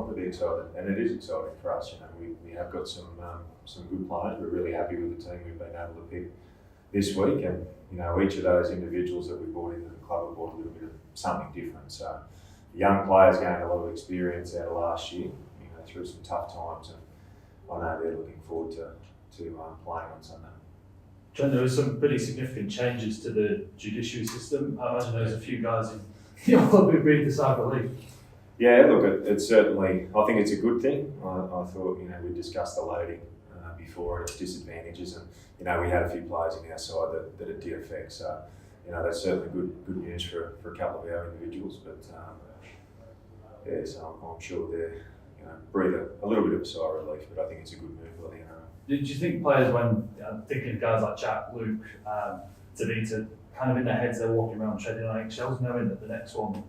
time to be excited, and it is exciting for us. We have got some good players. We're really happy with the team we've been able to pick this week, and each of those individuals that we brought into the club have brought a little bit of something different. So the young players gained a lot of experience out of last year, through some tough times, and I know they're looking forward to playing on Sunday. Trent, there were some pretty significant changes to the judiciary system. I imagine there's a few guys in your club who breathed a sigh of relief. Yeah, look, it's certainly, I think it's a good thing. I thought, we discussed the loading before and its disadvantages, and, we had a few players in our side that it did affect. So, that's certainly good news for a couple of our individuals. But, so I'm sure they're, breathe a little bit of a sigh of relief, but I think it's a good move by the NRL. Did you think players, when thinking of guys like Jack, Luke, Tavita, kind of in their heads they're walking around treading on eggshells, knowing that the next one,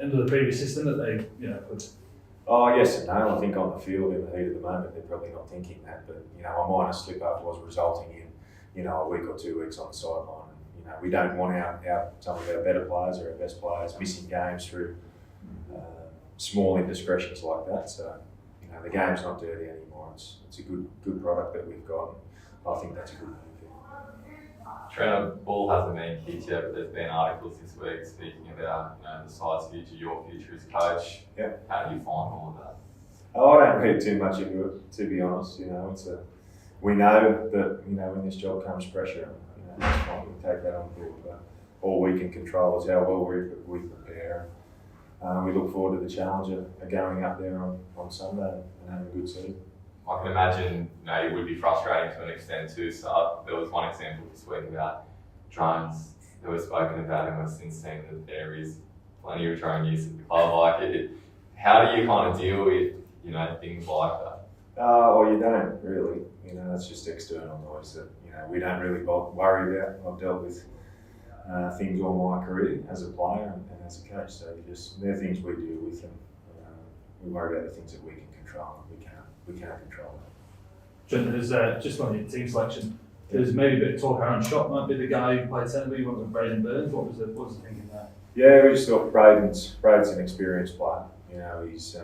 under the previous system, that they, could? Oh, yes and no. I think on the field, in the heat of the moment, they're probably not thinking that. But, a minor slip-up was resulting in, a week or 2 weeks on the sideline. And, we don't want some of our better players or our best players missing games through small indiscretions like that. So, the game's not dirty anymore. It's a good product that we've got. I think that's a good move. Trent, ball hasn't been kicked yet, but there's been articles this week speaking about the side's future, your future as coach. Yeah. How do you find all of that? Oh, I don't read too much into it, to be honest. We know that when this job comes pressure, it's fine. We take that on board. But all we can control is how well we prepare. We look forward to the challenge of going up there on Sunday and having a good season. I can imagine it would be frustrating to an extent too. So there was one example this week about drones that was spoken about, and we've since seen that there is plenty of drone use at the club. How do you kind of deal with things like that? Well, you don't really. That's just external noise that we don't really worry about. I've dealt with things all my career as a player and as a coach. So they're things we deal with, and we worry about the things that we can control. We can't control that. Trent, there's just on your team selection. There's maybe a bit of talk around Shot might be the guy who played centre. You went with Braden Burns. What was the thinking there? Yeah, we just thought Braden's an experienced player. He's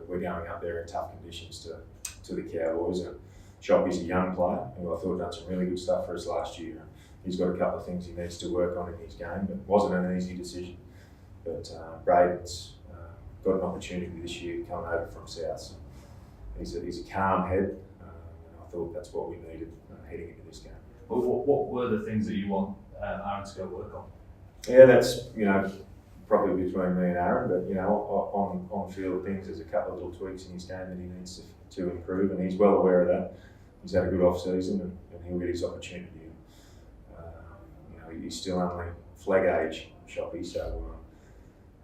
we're going up there in tough conditions to the Cowboys, and Shoppy's a young player who I thought done some really good stuff for us last year. He's got a couple of things he needs to work on in his game, but it wasn't an easy decision. But Braden's got an opportunity this year coming over from South. So he's a calm head, and I thought that's what we needed heading into this game. Well, what were the things that you want Aaron to go work on? Yeah, that's probably between me and Aaron, but on field things, there's a couple of little tweaks in his game that he needs to improve, and he's well aware of that. He's had a good off season, and he'll get his opportunity. He's still only flag age, Shoppy, so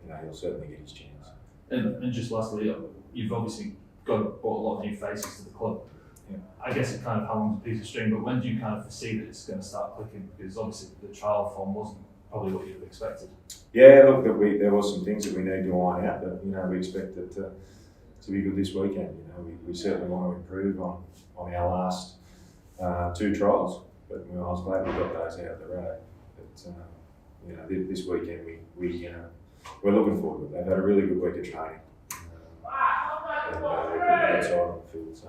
he'll certainly get his chance. And just lastly, you've obviously brought a lot of new faces to the club. Yeah. I guess it kind of how long's a piece of string, but when do you kind of foresee that it's going to start clicking? Because obviously the trial form wasn't probably what you'd have expected. Yeah, look, there was some things that we need to iron out, but we expect it to be good this weekend. We certainly want to improve on our last 2 trials, but I was glad we got those out of the road. But this weekend we're looking forward to it. They've had a really good week of training, and they're good outside on the field. So.